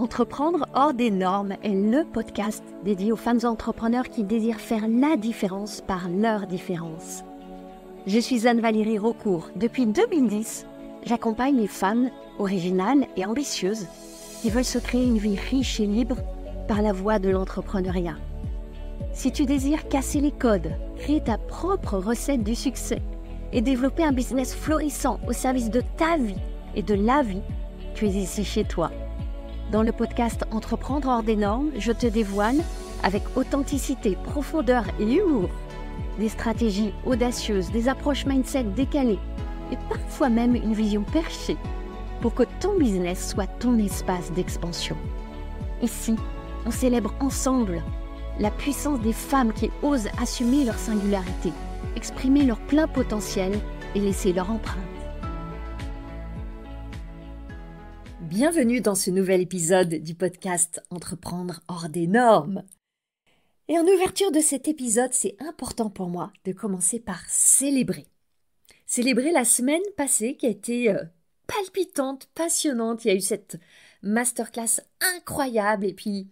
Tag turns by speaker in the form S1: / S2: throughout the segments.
S1: Entreprendre hors des normes est le podcast dédié aux femmes entrepreneurs qui désirent faire la différence par leur différence. Je suis Anne-Valérie Raucourt. Depuis 2010, j'accompagne les femmes originales et ambitieuses qui veulent se créer une vie riche et libre par la voie de l'entrepreneuriat. Si tu désires casser les codes, créer ta propre recette du succès et développer un business florissant au service de ta vie et de la vie, tu es ici chez toi. Dans le podcast Entreprendre hors des normes, je te dévoile, avec authenticité, profondeur et humour, des stratégies audacieuses, des approches mindset décalées et parfois même une vision perchée pour que ton business soit ton espace d'expansion. Ici, on célèbre ensemble la puissance des femmes qui osent assumer leur singularité, exprimer leur plein potentiel et laisser leur empreinte. Bienvenue dans ce nouvel épisode du podcast Entreprendre hors des normes. Et en ouverture de cet épisode, c'est important pour moi de commencer par célébrer. Célébrer la semaine passée qui a été palpitante, passionnante. Il y a eu cette masterclass incroyable et puis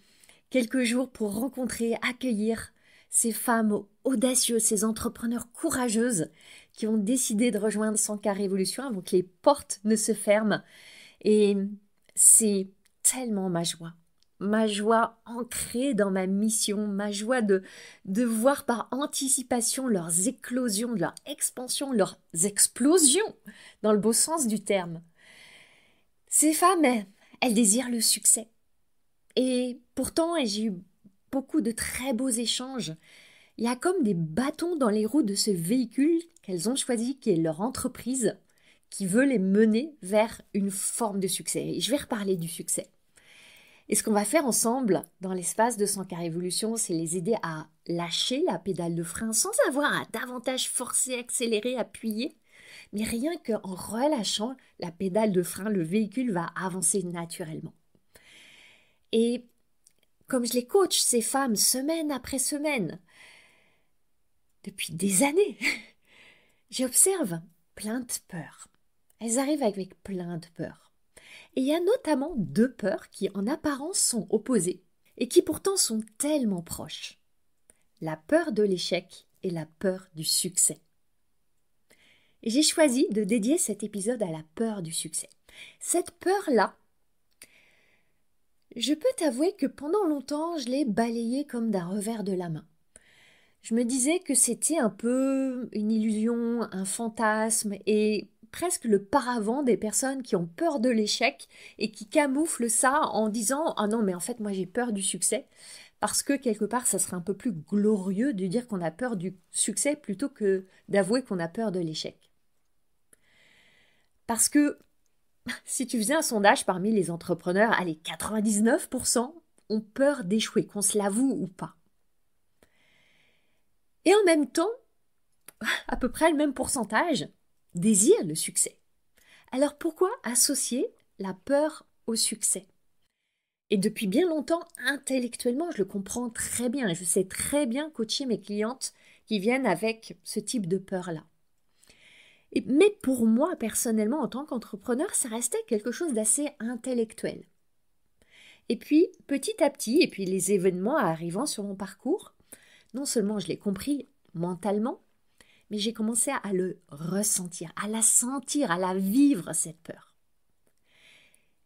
S1: quelques jours pour rencontrer, accueillir ces femmes audacieuses, ces entrepreneurs courageuses qui ont décidé de rejoindre 100K Révolution avant que les portes ne se ferment. Et c'est tellement ma joie ancrée dans ma mission, ma joie de voir par anticipation leurs éclosions, leurs expansions, leurs explosions, dans le beau sens du terme. Ces femmes, elles désirent le succès. Et pourtant, j'ai eu beaucoup de très beaux échanges. Il y a comme des bâtons dans les roues de ce véhicule qu'elles ont choisi, qui est leur entreprise, qui veut les mener vers une forme de succès. Et je vais reparler du succès. Et ce qu'on va faire ensemble dans l'espace de 100K Révolution, c'est les aider à lâcher la pédale de frein sans avoir à davantage forcer, accélérer, appuyer. Mais rien qu'en relâchant la pédale de frein, le véhicule va avancer naturellement. Et comme je les coach, ces femmes, semaine après semaine, depuis des années, j'observe plein de peurs. Elles arrivent avec plein de peurs. Et il y a notamment deux peurs qui, en apparence, sont opposées et qui pourtant sont tellement proches. La peur de l'échec et la peur du succès. Et j'ai choisi de dédier cet épisode à la peur du succès. Cette peur-là, je peux t'avouer que pendant longtemps, je l'ai balayée comme d'un revers de la main. Je me disais que c'était un peu une illusion, un fantasme et presque le paravent des personnes qui ont peur de l'échec et qui camouflent ça en disant « Ah non, mais en fait, moi j'ai peur du succès » parce que quelque part, ça serait un peu plus glorieux de dire qu'on a peur du succès plutôt que d'avouer qu'on a peur de l'échec. Parce que si tu faisais un sondage parmi les entrepreneurs, allez, 99% ont peur d'échouer, qu'on se l'avoue ou pas. Et en même temps, à peu près le même pourcentage désirent le succès. Alors pourquoi associer la peur au succès? Et depuis bien longtemps, intellectuellement, je le comprends très bien. Je sais très bien coacher mes clientes qui viennent avec ce type de peur-là. Mais pour moi, personnellement, en tant qu'entrepreneur, ça restait quelque chose d'assez intellectuel. Et puis, petit à petit, et puis les événements arrivant sur mon parcours, non seulement je l'ai compris mentalement, mais j'ai commencé à le ressentir, à la sentir, à la vivre, cette peur.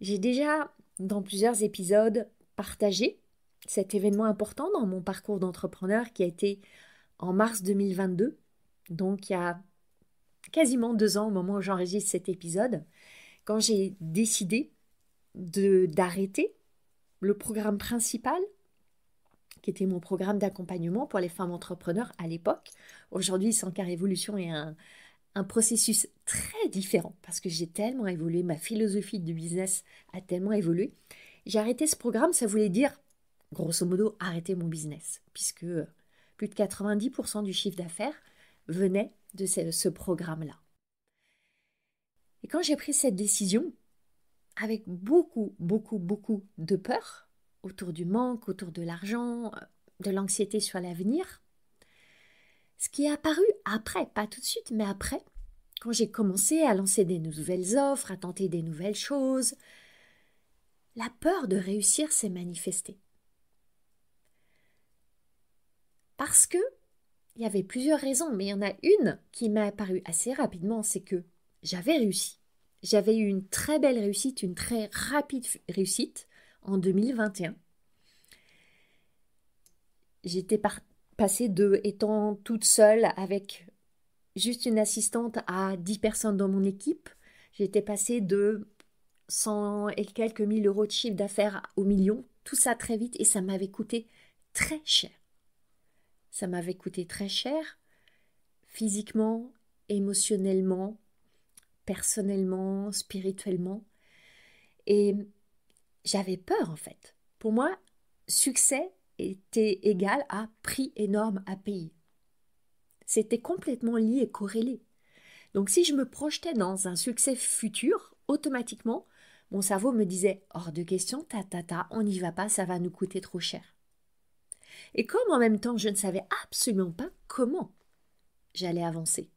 S1: J'ai déjà, dans plusieurs épisodes, partagé cet événement important dans mon parcours d'entrepreneur qui a été en mars 2022, donc il y a quasiment 2 ans au moment où j'enregistre cet épisode, quand j'ai décidé d'arrêter le programme principal, qui était mon programme d'accompagnement pour les femmes entrepreneurs à l'époque. Aujourd'hui, 100K Révolution est un processus très différent parce que j'ai tellement évolué, ma philosophie du business a tellement évolué. J'ai arrêté ce programme, ça voulait dire, grosso modo, arrêter mon business, puisque plus de 90% du chiffre d'affaires venait de ce programme-là. Et quand j'ai pris cette décision, avec beaucoup de peur, autour du manque, autour de l'argent, de l'anxiété sur l'avenir. Ce qui est apparu après, pas tout de suite, mais après, quand j'ai commencé à lancer des nouvelles offres, à tenter des nouvelles choses, la peur de réussir s'est manifestée. Parce que il y avait plusieurs raisons, mais il y en a une qui m'est apparue assez rapidement, c'est que j'avais réussi. J'avais eu une très belle réussite, une très rapide réussite en 2021. J'étais passée de étant toute seule avec juste une assistante à 10 personnes dans mon équipe. J'étais passée de 100 et quelques mille euros de chiffre d'affaires au million. Tout ça très vite et ça m'avait coûté très cher. Ça m'avait coûté très cher physiquement, émotionnellement, personnellement, spirituellement. Et j'avais peur en fait. Pour moi, succès était égal à prix énorme à payer. C'était complètement lié et corrélé. Donc si je me projetais dans un succès futur, automatiquement, mon cerveau me disait « hors de question, on n'y va pas, ça va nous coûter trop cher ». Et comme en même temps, je ne savais absolument pas comment j'allais avancer,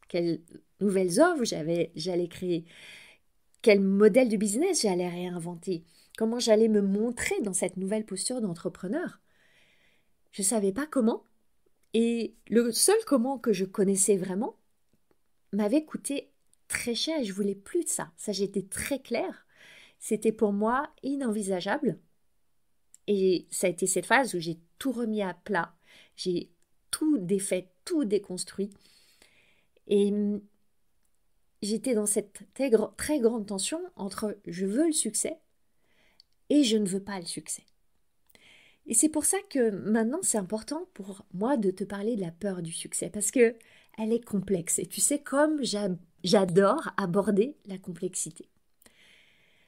S1: quelles nouvelles offres j'allais créer, quel modèle de business j'allais réinventer, comment j'allais me montrer dans cette nouvelle posture d'entrepreneur. Je ne savais pas comment, et le seul comment que je connaissais vraiment m'avait coûté très cher et je voulais plus de ça. Ça, j'étais très claire. C'était pour moi inenvisageable. Et ça a été cette phase où j'ai tout remis à plat. J'ai tout défait, tout déconstruit. Et j'étais dans cette très grande tension entre je veux le succès et je ne veux pas le succès. Et c'est pour ça que maintenant c'est important pour moi de te parler de la peur du succès parce que elle est complexe et tu sais comme j'adore aborder la complexité.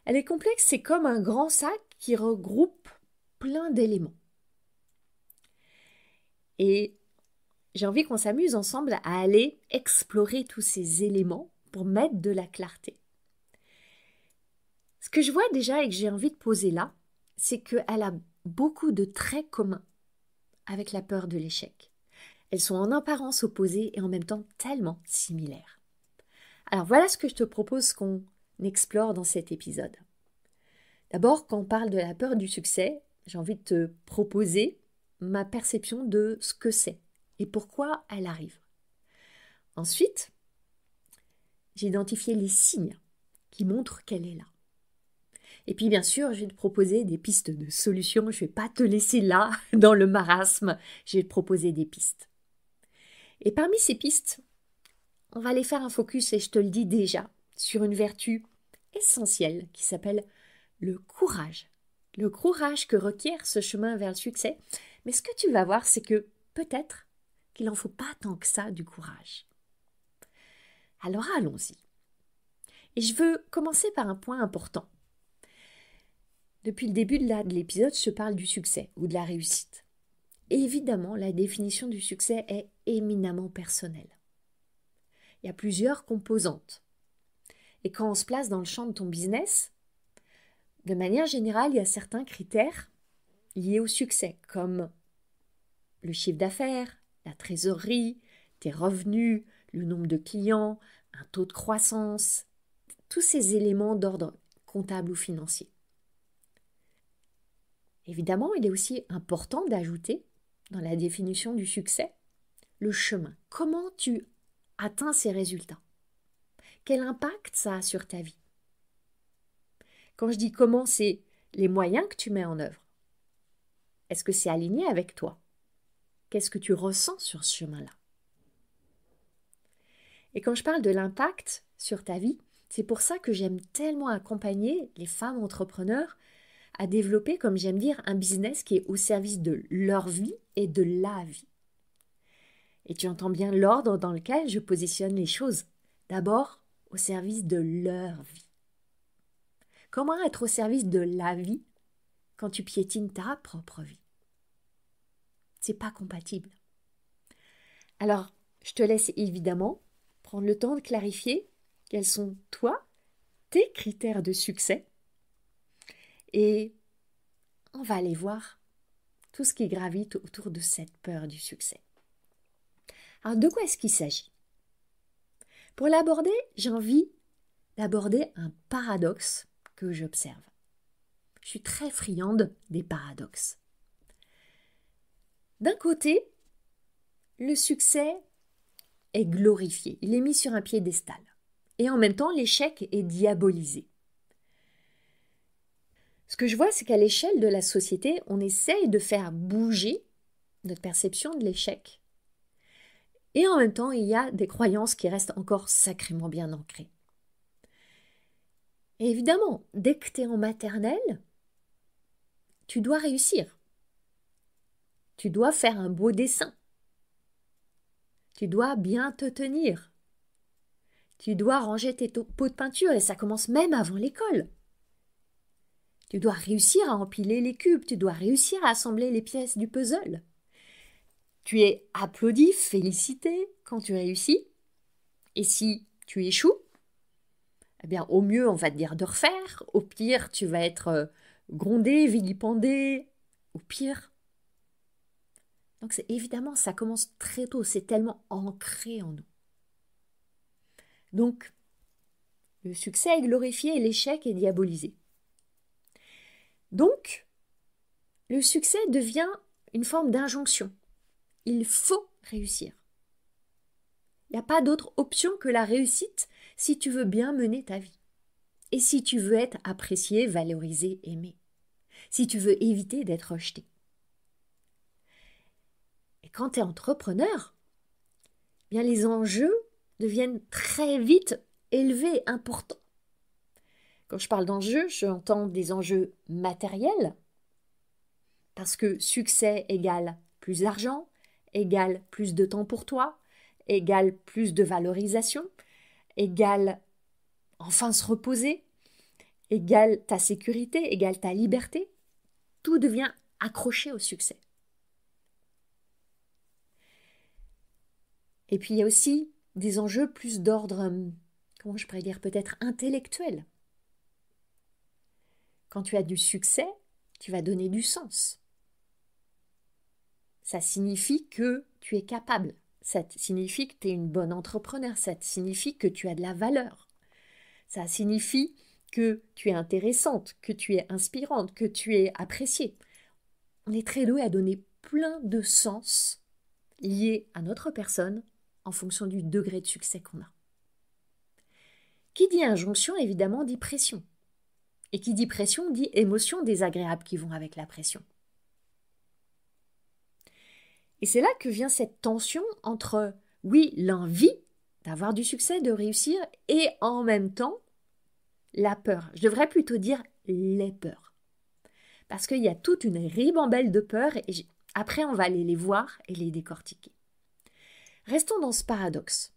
S1: Elle est complexe, c'est comme un grand sac qui regroupe plein d'éléments. Et j'ai envie qu'on s'amuse ensemble à aller explorer tous ces éléments pour mettre de la clarté. Ce que je vois déjà et que j'ai envie de poser là, c'est qu'elle a beaucoup de traits communs avec la peur de l'échec. Elles sont en apparence opposées et en même temps tellement similaires. Alors voilà ce que je te propose qu'on explore dans cet épisode. D'abord, quand on parle de la peur du succès, j'ai envie de te proposer ma perception de ce que c'est et pourquoi elle arrive. Ensuite, j'ai identifié les signes qui montrent qu'elle est là. Et puis bien sûr, je vais te proposer des pistes de solutions. Je ne vais pas te laisser là, dans le marasme. Je vais te proposer des pistes. Et parmi ces pistes, on va aller faire un focus, et je te le dis déjà, sur une vertu essentielle qui s'appelle le courage. Le courage que requiert ce chemin vers le succès. Mais ce que tu vas voir, c'est que peut-être qu'il n'en faut pas tant que ça du courage. Alors allons-y. Et je veux commencer par un point important. Depuis le début de l'épisode, je parle du succès ou de la réussite. Et évidemment, la définition du succès est éminemment personnelle. Il y a plusieurs composantes. Et quand on se place dans le champ de ton business, de manière générale, il y a certains critères liés au succès, comme le chiffre d'affaires, la trésorerie, tes revenus, le nombre de clients, un taux de croissance, tous ces éléments d'ordre comptable ou financier. Évidemment, il est aussi important d'ajouter dans la définition du succès le chemin. Comment tu atteins ces résultats? Quel impact ça a sur ta vie? Quand je dis comment, c'est les moyens que tu mets en œuvre. Est-ce que c'est aligné avec toi? Qu'est-ce que tu ressens sur ce chemin-là? Et quand je parle de l'impact sur ta vie, c'est pour ça que j'aime tellement accompagner les femmes entrepreneurs à développer, comme j'aime dire, un business qui est au service de leur vie et de la vie. Et tu entends bien l'ordre dans lequel je positionne les choses. D'abord, au service de leur vie. Comment être au service de la vie quand tu piétines ta propre vie? C'est pas compatible. Alors, je te laisse évidemment prendre le temps de clarifier quels sont, toi, tes critères de succès. Et on va aller voir tout ce qui gravite autour de cette peur du succès. Alors, de quoi est-ce qu'il s'agit? Pour l'aborder, j'ai envie d'aborder un paradoxe que j'observe. je suis très friande des paradoxes. D'un côté, le succès est glorifié, il est mis sur un piédestal. Et en même temps, l'échec est diabolisé. Ce que je vois, c'est qu'à l'échelle de la société, on essaye de faire bouger notre perception de l'échec. Et en même temps, il y a des croyances qui restent encore sacrément bien ancrées. Et évidemment, dès que tu es en maternelle, tu dois réussir. Tu dois faire un beau dessin. Tu dois bien te tenir. Tu dois ranger tes pots de peinture et ça commence même avant l'école. Tu dois réussir à empiler les cubes, tu dois réussir à assembler les pièces du puzzle. Tu es applaudi, félicité quand tu réussis. Et si tu échoues, eh bien, au mieux, on va te dire de refaire. Au pire, tu vas être grondé, vilipendé. Au pire. Donc, évidemment, ça commence très tôt. C'est tellement ancré en nous. Donc, le succès est glorifié et l'échec est diabolisé. Donc, le succès devient une forme d'injonction. Il faut réussir. Il n'y a pas d'autre option que la réussite si tu veux bien mener ta vie. Et si tu veux être apprécié, valorisé, aimé. Si tu veux éviter d'être rejeté. Et quand tu es entrepreneur, bien les enjeux deviennent très vite élevés, importants. Quand je parle d'enjeux, j'entends des enjeux matériels, parce que succès égale plus d'argent, égale plus de temps pour toi, égale plus de valorisation, égale enfin se reposer, égale ta sécurité, égale ta liberté. Tout devient accroché au succès. Et puis il y a aussi des enjeux plus d'ordre, comment je pourrais dire, peut-être intellectuel. Quand tu as du succès, tu vas donner du sens. Ça signifie que tu es capable. Ça signifie que tu es une bonne entrepreneur. Ça signifie que tu as de la valeur. Ça signifie que tu es intéressante, que tu es inspirante, que tu es appréciée. On est très doué à donner plein de sens liés à notre personne en fonction du degré de succès qu'on a. Qui dit injonction, évidemment, dit pression. Et qui dit pression, dit émotions désagréables qui vont avec la pression. Et c'est là que vient cette tension entre, oui, l'envie d'avoir du succès, de réussir, et en même temps, la peur. Je devrais plutôt dire les peurs. Parce qu'il y a toute une ribambelle de peurs, et après on va aller les voir et les décortiquer. Restons dans ce paradoxe.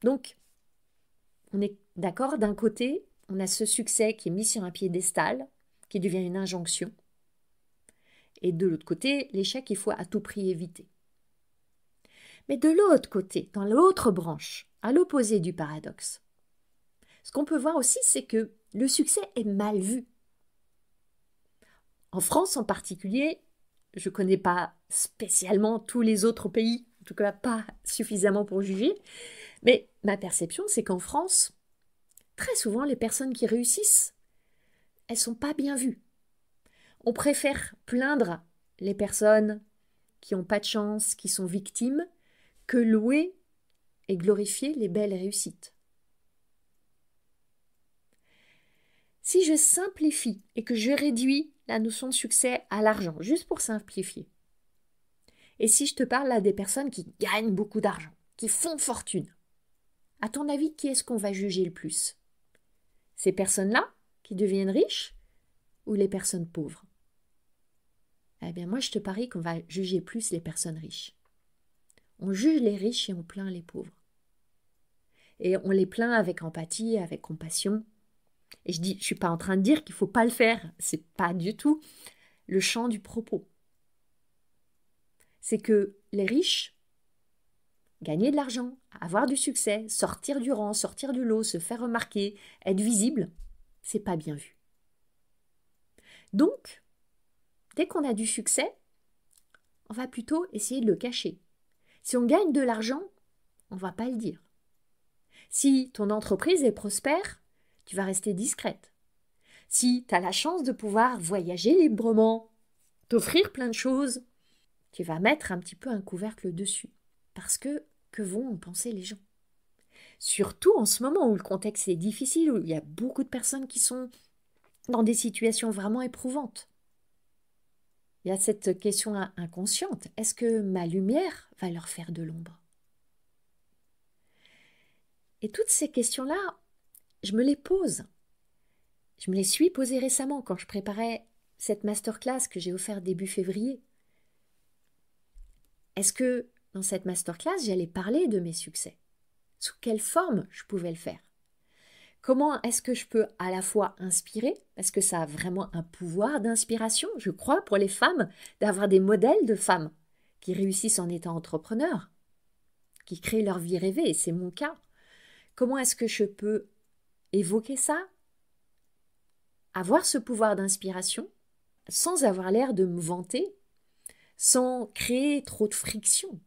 S1: Donc, on est d'accord, d'un côté, on a ce succès qui est mis sur un piédestal, qui devient une injonction. Et de l'autre côté, l'échec, il faut à tout prix éviter. Mais de l'autre côté, dans l'autre branche, à l'opposé du paradoxe, ce qu'on peut voir aussi, c'est que le succès est mal vu. En France en particulier, je ne connais pas spécialement tous les autres pays, en tout cas pas suffisamment pour juger, mais ma perception, c'est qu'en France, très souvent, les personnes qui réussissent, elles ne sont pas bien vues. On préfère plaindre les personnes qui n'ont pas de chance, qui sont victimes, que louer et glorifier les belles réussites. Si je simplifie et que je réduis la notion de succès à l'argent, juste pour simplifier, et si je te parle là des personnes qui gagnent beaucoup d'argent, qui font fortune, à ton avis, qui est-ce qu'on va juger le plus? Ces personnes-là qui deviennent riches ou les personnes pauvres? Eh bien, moi, je te parie qu'on va juger plus les personnes riches. On juge les riches et on plaint les pauvres. Et on les plaint avec empathie, avec compassion. Et je ne suis pas en train de dire qu'il ne faut pas le faire. Ce n'est pas du tout le champ du propos. C'est que les riches, gagner de l'argent, avoir du succès, sortir du rang, sortir du lot, se faire remarquer, être visible, c'est pas bien vu. Donc, dès qu'on a du succès, on va plutôt essayer de le cacher. Si on gagne de l'argent, on ne va pas le dire. Si ton entreprise est prospère, tu vas rester discrète. Si tu as la chance de pouvoir voyager librement, t'offrir plein de choses, tu vas mettre un petit peu un couvercle dessus. Parce que vont en penser les gens? Surtout en ce moment où le contexte est difficile, où il y a beaucoup de personnes qui sont dans des situations vraiment éprouvantes. Il y a cette question inconsciente. Est-ce que ma lumière va leur faire de l'ombre? Et toutes ces questions-là, je me les pose. Je me les suis posées récemment quand je préparais cette masterclass que j'ai offerte début février. Est-ce que dans cette masterclass, j'allais parler de mes succès? Sous quelle forme je pouvais le faire? Comment est-ce que je peux à la fois inspirer, parce que ça a vraiment un pouvoir d'inspiration, je crois, pour les femmes, d'avoir des modèles de femmes qui réussissent en étant entrepreneurs, qui créent leur vie rêvée, et c'est mon cas. Comment est-ce que je peux évoquer ça, avoir ce pouvoir d'inspiration, sans avoir l'air de me vanter, sans créer trop de friction,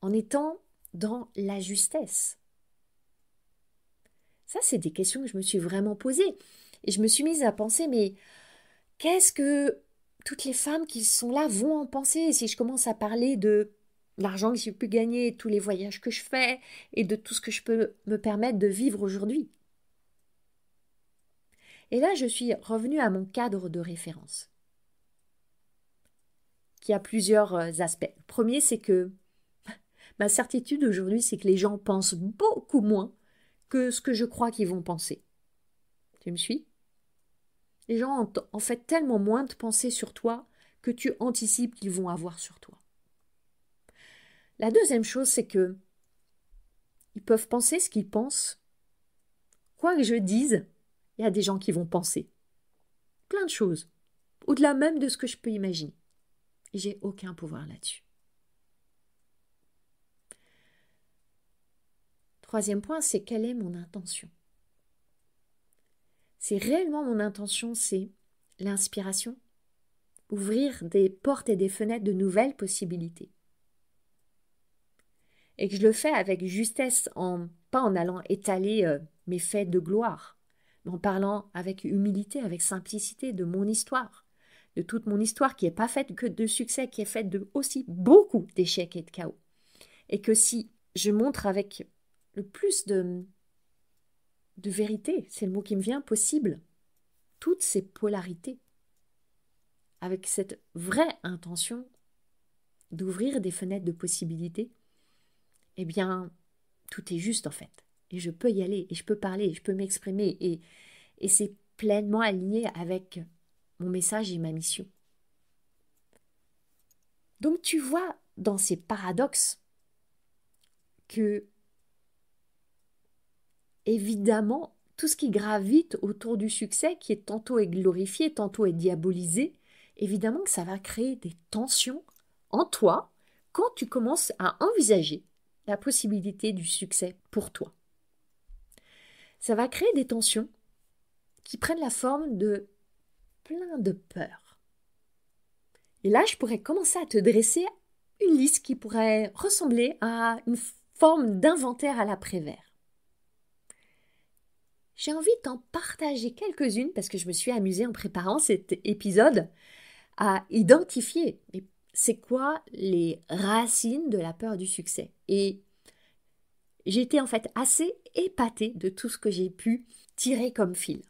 S1: en étant dans la justesse? Ça, c'est des questions que je me suis vraiment posées. Et je me suis mise à penser, mais qu'est-ce que toutes les femmes qui sont là vont en penser si je commence à parler de l'argent que j'ai pu gagner, tous les voyages que je fais et de tout ce que je peux me permettre de vivre aujourd'hui? Et là, je suis revenue à mon cadre de référence, qui a plusieurs aspects. Le premier, c'est que ma certitude aujourd'hui, c'est que les gens pensent beaucoup moins que ce que je crois qu'ils vont penser. Tu me suis? Les gens ont en fait tellement moins de pensées sur toi que tu anticipes qu'ils vont avoir sur toi. La deuxième chose, c'est que ils peuvent penser ce qu'ils pensent. Quoi que je dise, il y a des gens qui vont penser plein de choses, au-delà même de ce que je peux imaginer. Et j'ai aucun pouvoir là-dessus. Troisième point, c'est quelle est mon intention? C'est réellement mon intention, c'est l'inspiration, ouvrir des portes et des fenêtres de nouvelles possibilités. Et que je le fais avec justesse, pas en allant étaler mes faits de gloire, mais en parlant avec humilité, avec simplicité de mon histoire, de toute mon histoire qui n'est pas faite que de succès, qui est faite de aussi beaucoup d'échecs et de chaos. Et que si je montre avec le plus de vérité, c'est le mot qui me vient, possible, toutes ces polarités, avec cette vraie intention d'ouvrir des fenêtres de possibilités, eh bien, tout est juste en fait. Et je peux y aller, et je peux parler, et je peux m'exprimer, et c'est pleinement aligné avec mon message et ma mission. Donc tu vois dans ces paradoxes que, évidemment, tout ce qui gravite autour du succès, qui est tantôt est glorifié, tantôt est diabolisé, évidemment que ça va créer des tensions en toi quand tu commences à envisager la possibilité du succès pour toi. Ça va créer des tensions qui prennent la forme de plein de peurs. Et là, je pourrais commencer à te dresser une liste qui pourrait ressembler à une forme d'inventaire à l'après-vert. J'ai envie d'en partager quelques-unes parce que je me suis amusée en préparant cet épisode à identifier c'est quoi les racines de la peur du succès. Et j'étais en fait assez épatée de tout ce que j'ai pu tirer comme fil.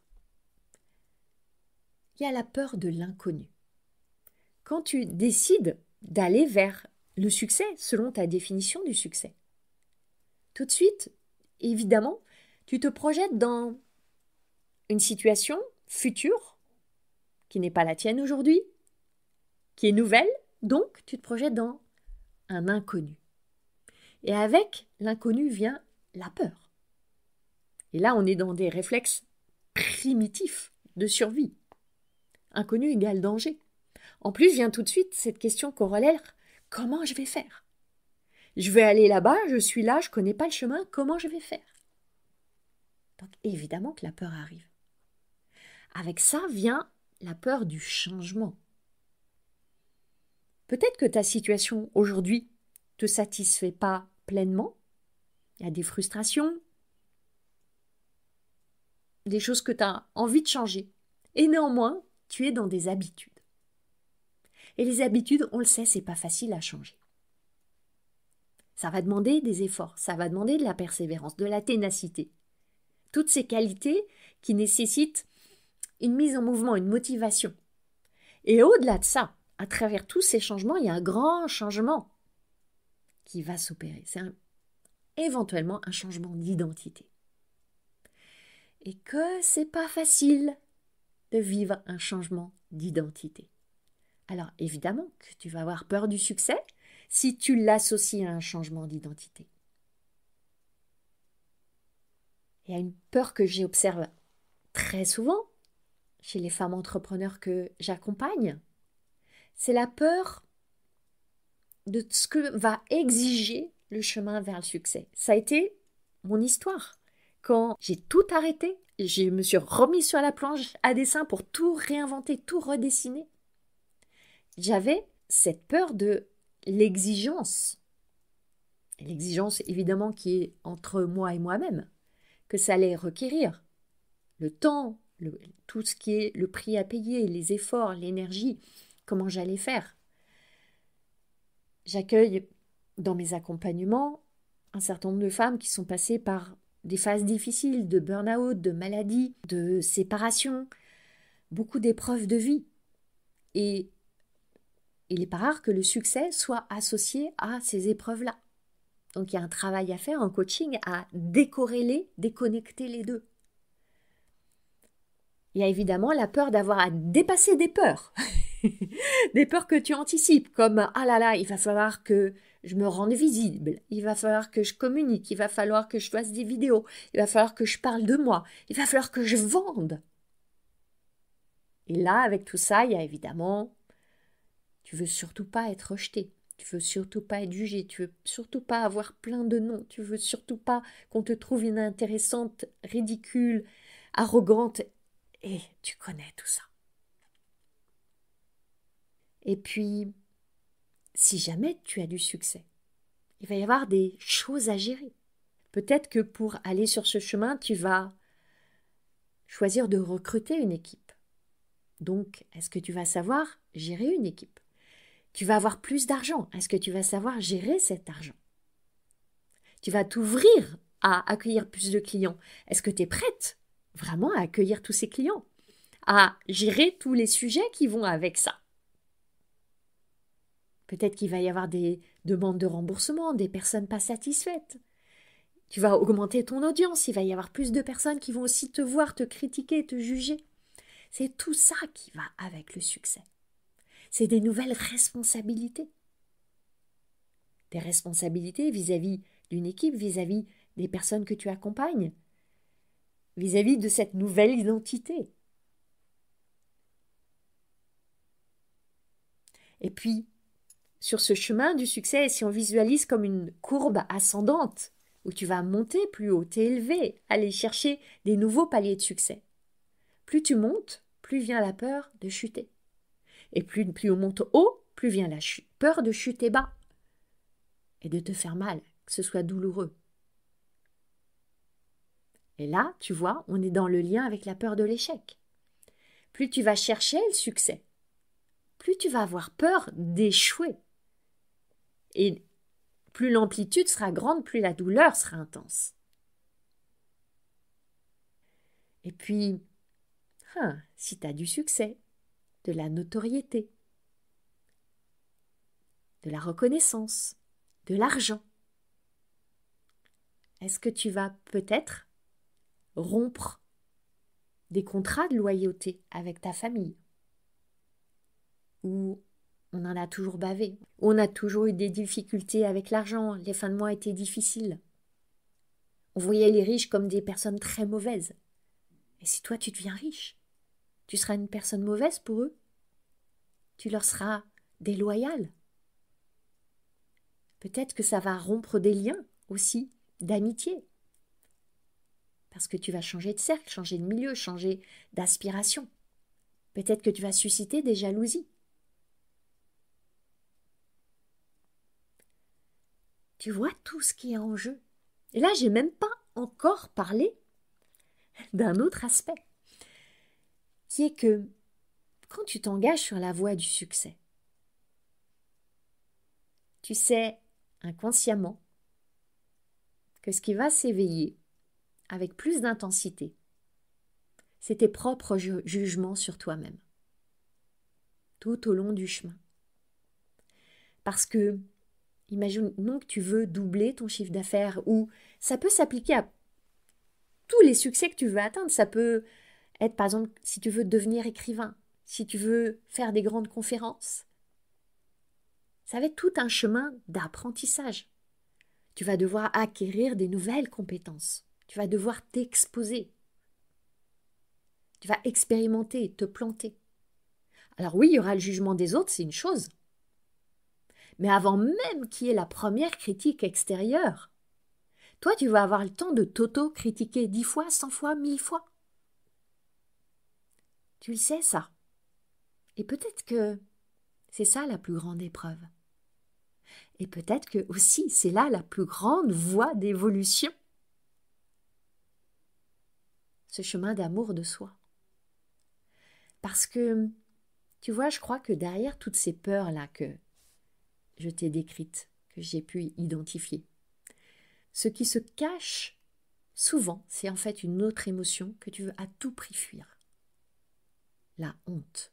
S1: Il y a la peur de l'inconnu. Quand tu décides d'aller vers le succès selon ta définition du succès, tout de suite, évidemment, tu te projettes dans une situation future qui n'est pas la tienne aujourd'hui, qui est nouvelle, donc tu te projettes dans un inconnu. Et avec l'inconnu vient la peur. Et là, on est dans des réflexes primitifs de survie. Inconnu égale danger. En plus, vient tout de suite cette question corollaire, comment je vais faire? Je vais aller là-bas, je suis là, je ne connais pas le chemin, comment je vais faire? Donc évidemment que la peur arrive. Avec ça vient la peur du changement. Peut-être que ta situation aujourd'hui ne te satisfait pas pleinement, il y a des frustrations, des choses que tu as envie de changer. Et néanmoins, tu es dans des habitudes. Et les habitudes, on le sait, c'est pas facile à changer. Ça va demander des efforts, ça va demander de la persévérance, de la ténacité. Toutes ces qualités qui nécessitent une mise en mouvement, une motivation. Et au-delà de ça, à travers tous ces changements, il y a un grand changement qui va s'opérer. C'est éventuellement un changement d'identité. Et que c'est pas facile de vivre un changement d'identité. Alors évidemment que tu vas avoir peur du succès si tu l'associes à un changement d'identité. Il y a une peur que j'observe très souvent chez les femmes entrepreneurs que j'accompagne, c'est la peur de ce que va exiger le chemin vers le succès. Ça a été mon histoire. Quand j'ai tout arrêté, je me suis remise sur la planche à dessin pour tout réinventer, tout redessiner. J'avais cette peur de l'exigence. L'exigence, évidemment, qui est entre moi et moi-même, que ça allait requérir. Le temps, tout ce qui est le prix à payer, les efforts, l'énergie, comment j'allais faire. J'accueille dans mes accompagnements un certain nombre de femmes qui sont passées par des phases difficiles de burn-out, de maladie, de séparation, beaucoup d'épreuves de vie. Et il n'est pas rare que le succès soit associé à ces épreuves-là. Donc il y a un travail à faire en coaching à décorréler, déconnecter les deux. Il y a évidemment la peur d'avoir à dépasser des peurs. Des peurs que tu anticipes, comme « Ah là là, il va falloir que je me rende visible, il va falloir que je communique, il va falloir que je fasse des vidéos, il va falloir que je parle de moi, il va falloir que je vende. » Et là, avec tout ça, il y a évidemment, tu veux surtout pas être rejeté, tu veux surtout pas être jugé, tu veux surtout pas avoir plein de noms, tu veux surtout pas qu'on te trouve inintéressante, ridicule, arrogante, et tu connais tout ça. Et puis, si jamais tu as du succès, il va y avoir des choses à gérer. Peut-être que pour aller sur ce chemin, tu vas choisir de recruter une équipe. Donc, est-ce que tu vas savoir gérer une équipe? Tu vas avoir plus d'argent. Est-ce que tu vas savoir gérer cet argent? Tu vas t'ouvrir à accueillir plus de clients. Est-ce que tu es prête vraiment à accueillir tous ces clients? À gérer tous les sujets qui vont avec ça? Peut-être qu'il va y avoir des demandes de remboursement, des personnes pas satisfaites. Tu vas augmenter ton audience, il va y avoir plus de personnes qui vont aussi te voir, te critiquer, te juger. C'est tout ça qui va avec le succès. C'est des nouvelles responsabilités. Des responsabilités vis-à-vis d'une équipe, vis-à-vis des personnes que tu accompagnes, vis-à-vis de cette nouvelle identité. Et puis, sur ce chemin du succès, si on visualise comme une courbe ascendante, où tu vas monter plus haut, t'élever, aller chercher des nouveaux paliers de succès. Plus tu montes, plus vient la peur de chuter. Et plus on monte haut, plus vient la peur de chuter bas et de te faire mal, que ce soit douloureux. Et là, tu vois, on est dans le lien avec la peur de l'échec. Plus tu vas chercher le succès, plus tu vas avoir peur d'échouer. Et plus l'amplitude sera grande, plus la douleur sera intense. Et puis, si tu as du succès, de la notoriété, de la reconnaissance, de l'argent, est-ce que tu vas peut-être rompre des contrats de loyauté avec ta famille? Ou on en a toujours bavé, on a toujours eu des difficultés avec l'argent, les fins de mois étaient difficiles. On voyait les riches comme des personnes très mauvaises. Et si toi tu deviens riche, tu seras une personne mauvaise pour eux? Tu leur seras déloyal? Peut-être que ça va rompre des liens aussi, d'amitié. Parce que tu vas changer de cercle, changer de milieu, changer d'aspiration. Peut-être que tu vas susciter des jalousies. Tu vois tout ce qui est en jeu. Et là, j'ai même pas encore parlé d'un autre aspect, qui est que quand tu t'engages sur la voie du succès, tu sais inconsciemment que ce qui va s'éveiller avec plus d'intensité, c'est tes propres jugements sur toi-même, tout au long du chemin. Parce que, imaginons que tu veux doubler ton chiffre d'affaires, ou ça peut s'appliquer à tous les succès que tu veux atteindre. Ça peut être, par exemple, si tu veux devenir écrivain, si tu veux faire des grandes conférences. Ça va être tout un chemin d'apprentissage. Tu vas devoir acquérir des nouvelles compétences. Tu vas devoir t'exposer. Tu vas expérimenter, te planter. Alors oui, il y aura le jugement des autres, c'est une chose. Mais avant même qu'il y ait la première critique extérieure, toi, tu vas avoir le temps de t'auto-critiquer 10 fois, 100 fois, 1000 fois. Tu le sais, ça. Et peut-être que c'est ça la plus grande épreuve. Et peut-être que aussi, c'est là la plus grande voie d'évolution. Ce chemin d'amour de soi. Parce que, tu vois, je crois que derrière toutes ces peurs-là que je t'ai décrites, que j'ai pu identifier, ce qui se cache souvent, c'est en fait une autre émotion que tu veux à tout prix fuir. La honte.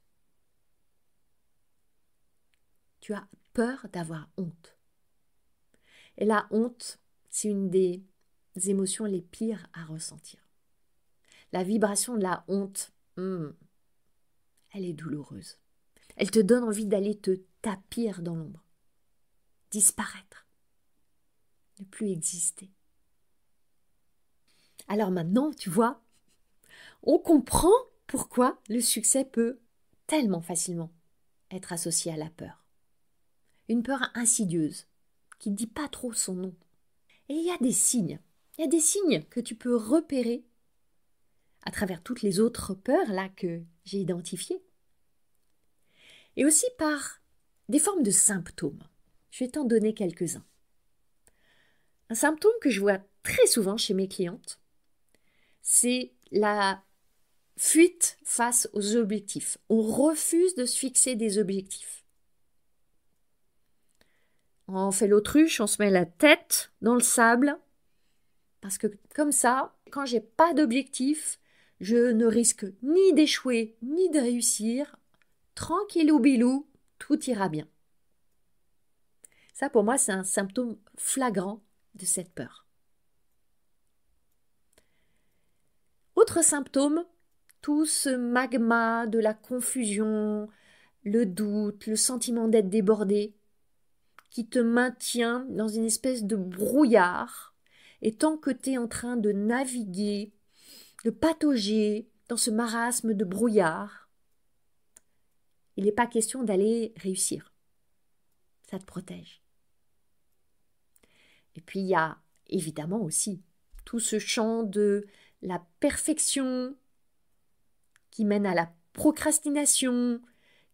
S1: Tu as peur d'avoir honte. Et la honte, c'est une des émotions les pires à ressentir. La vibration de la honte, elle est douloureuse. Elle te donne envie d'aller te tapir dans l'ombre, disparaître, ne plus exister. Alors maintenant, tu vois, on comprend pourquoi le succès peut tellement facilement être associé à la peur. Une peur insidieuse, qui ne dit pas trop son nom. Et il y a des signes. Il y a des signes que tu peux repérer à travers toutes les autres peurs là que j'ai identifiées. Et aussi par des formes de symptômes. Je vais t'en donner quelques-uns. Un symptôme que je vois très souvent chez mes clientes, c'est la fuite face aux objectifs. On refuse de se fixer des objectifs. On fait l'autruche, on se met la tête dans le sable, parce que comme ça, quand j'ai pas d'objectif, je ne risque ni d'échouer, ni de réussir. Tranquillou bilou, tout ira bien. Ça, pour moi, c'est un symptôme flagrant de cette peur. Autre symptôme, tout ce magma de la confusion, le doute, le sentiment d'être débordé, qui te maintient dans une espèce de brouillard, et tant que tu es en train de naviguer, de patauger dans ce marasme de brouillard, il n'est pas question d'aller réussir. Ça te protège. Et puis il y a évidemment aussi tout ce champ de la perfection qui mène à la procrastination,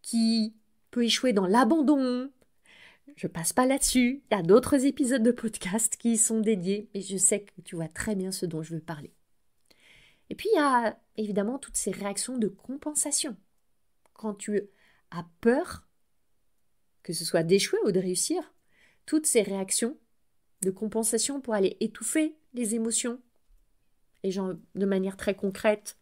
S1: qui peut échouer dans l'abandon. Je passe pas là-dessus. Il y a d'autres épisodes de podcast qui y sont dédiés, mais je sais que tu vois très bien ce dont je veux parler. Et puis il y a évidemment toutes ces réactions de compensation. Quand tu as peur, que ce soit d'échouer ou de réussir, toutes ces réactions de compensation pour aller étouffer les émotions. Et genre, de manière très concrète,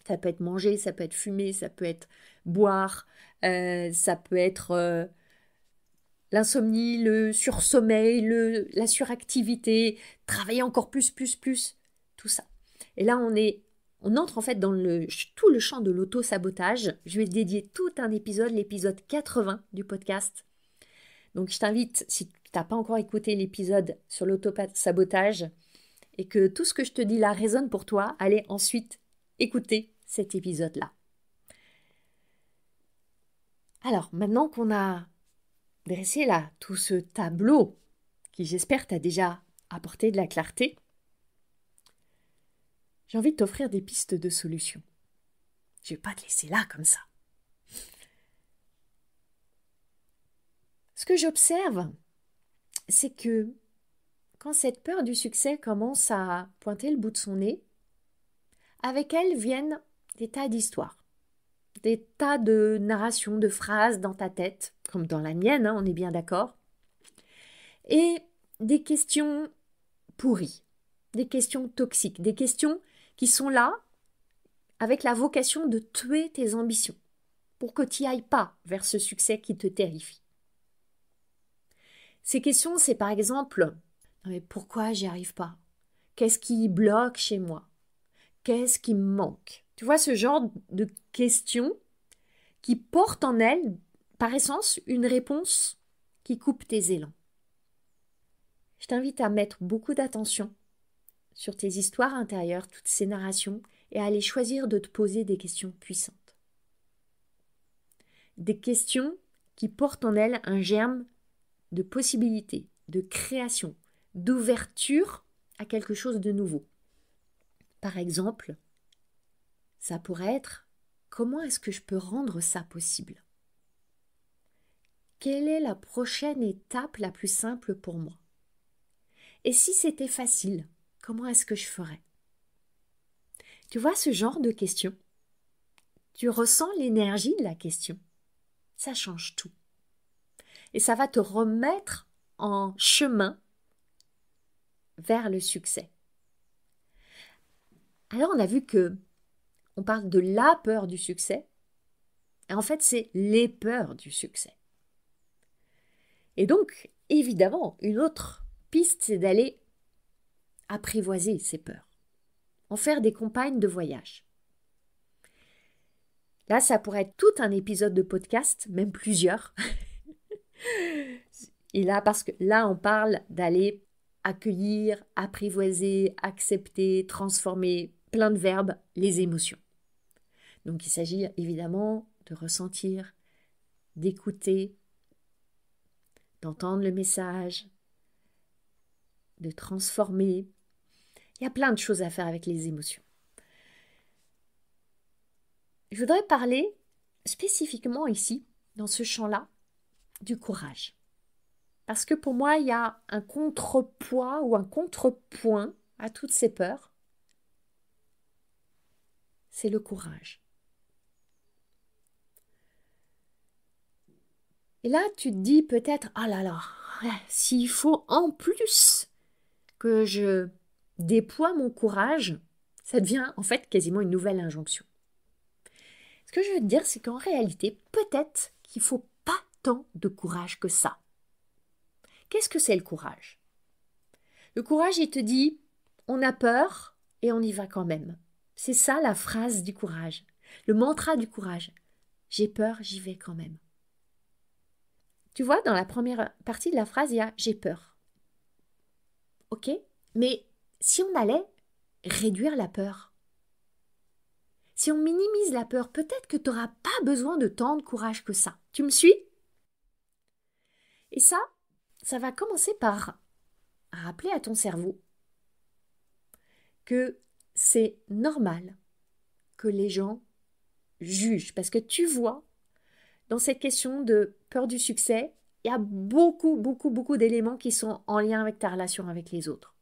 S1: ça peut être manger, ça peut être fumer, ça peut être boire, ça peut être l'insomnie, le sursommeil, la suractivité, travailler encore plus, tout ça. Et là, on entre en fait dans tout le champ de l'auto-sabotage. Je vais dédier tout un épisode, l'épisode 80 du podcast. Donc je t'invite, si tu n'as pas encore écouté l'épisode sur l'auto-sabotage et que tout ce que je te dis là résonne pour toi, allez ensuite écouter cet épisode-là. Alors, maintenant qu'on a dressé là tout ce tableau qui, j'espère, t'a déjà apporté de la clarté, j'ai envie de t'offrir des pistes de solutions. Je ne vais pas te laisser là comme ça. Ce que j'observe, c'est que quand cette peur du succès commence à pointer le bout de son nez, avec elles viennent des tas d'histoires, des tas de narrations, de phrases dans ta tête, comme dans la mienne, on est bien d'accord, et des questions pourries, des questions toxiques, des questions qui sont là avec la vocation de tuer tes ambitions, pour que tu n'y ailles pas vers ce succès qui te terrifie. Ces questions, c'est par exemple, mais pourquoi j'y arrive pas? Qu'est-ce qui bloque chez moi? Qu'est-ce qui me manque? Tu vois, ce genre de questions qui portent en elles, par essence, une réponse qui coupe tes élans. Je t'invite à mettre beaucoup d'attention sur tes histoires intérieures, toutes ces narrations, et à aller choisir de te poser des questions puissantes. Des questions qui portent en elles un germe de possibilité, de création, d'ouverture à quelque chose de nouveau. Par exemple, ça pourrait être: comment est-ce que je peux rendre ça possible? Quelle est la prochaine étape la plus simple pour moi? Et si c'était facile, comment est-ce que je ferais? Tu vois ce genre de questions? Tu ressens l'énergie de la question? Ça change tout. Et ça va te remettre en chemin vers le succès. Alors on a vu que on parle de la peur du succès, et en fait c'est les peurs du succès. Et donc, évidemment, une autre piste, c'est d'aller apprivoiser ces peurs, en faire des compagnes de voyage. Là, ça pourrait être tout un épisode de podcast, même plusieurs. Et là, parce que là, on parle d'aller accueillir, apprivoiser, accepter, transformer, plein de verbes, les émotions. Donc, il s'agit évidemment de ressentir, d'écouter, d'entendre le message, de transformer. Il y a plein de choses à faire avec les émotions. Je voudrais parler spécifiquement ici, dans ce champ-là, du courage. Parce que pour moi, il y a un contrepoids ou un contrepoint à toutes ces peurs. C'est le courage. Et là, tu te dis peut-être: ah là là, s'il faut en plus que je déploie mon courage, ça devient en fait quasiment une nouvelle injonction. Ce que je veux te dire, c'est qu'en réalité, peut-être qu'il ne faut pas tant de courage que ça. Qu'est-ce que c'est le courage? Le courage, il te dit: on a peur et on y va quand même. C'est ça la phrase du courage, le mantra du courage. J'ai peur, j'y vais quand même. Tu vois, dans la première partie de la phrase, il y a j'ai peur. Ok? Mais si on allait réduire la peur, si on minimise la peur, peut-être que tu n'auras pas besoin de tant de courage que ça. Tu me suis? Et ça va commencer par rappeler à ton cerveau que c'est normal que les gens jugent. Parce que tu vois, dans cette question de peur du succès, il y a beaucoup d'éléments qui sont en lien avec ta relation avec les autres.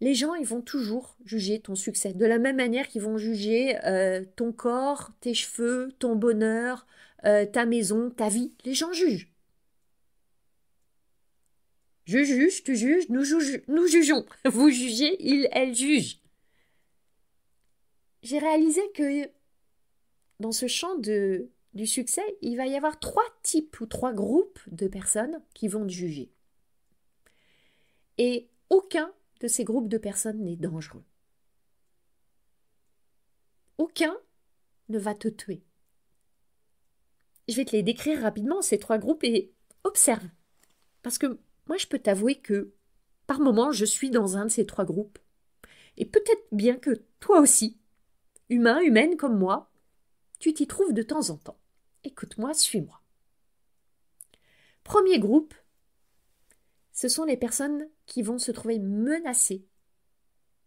S1: Les gens, ils vont toujours juger ton succès, de la même manière qu'ils vont juger ton corps, tes cheveux, ton bonheur, ta maison, ta vie. Les gens jugent. Je juge, tu juges, nous jugeons. Vous jugez, elle juge. J'ai réalisé que dans ce champ du succès, il va y avoir 3 types ou 3 groupes de personnes qui vont te juger. Et aucun de ces groupes de personnes n'est dangereux. Aucun ne va te tuer. Je vais te les décrire rapidement, ces 3 groupes, et observe. Parce que moi, je peux t'avouer que par moments, je suis dans un de ces 3 groupes. Et peut-être bien que toi aussi, humain, humaine comme moi, tu t'y trouves de temps en temps. Écoute-moi, suis-moi. Premier groupe, ce sont les personnes qui vont se trouver menacées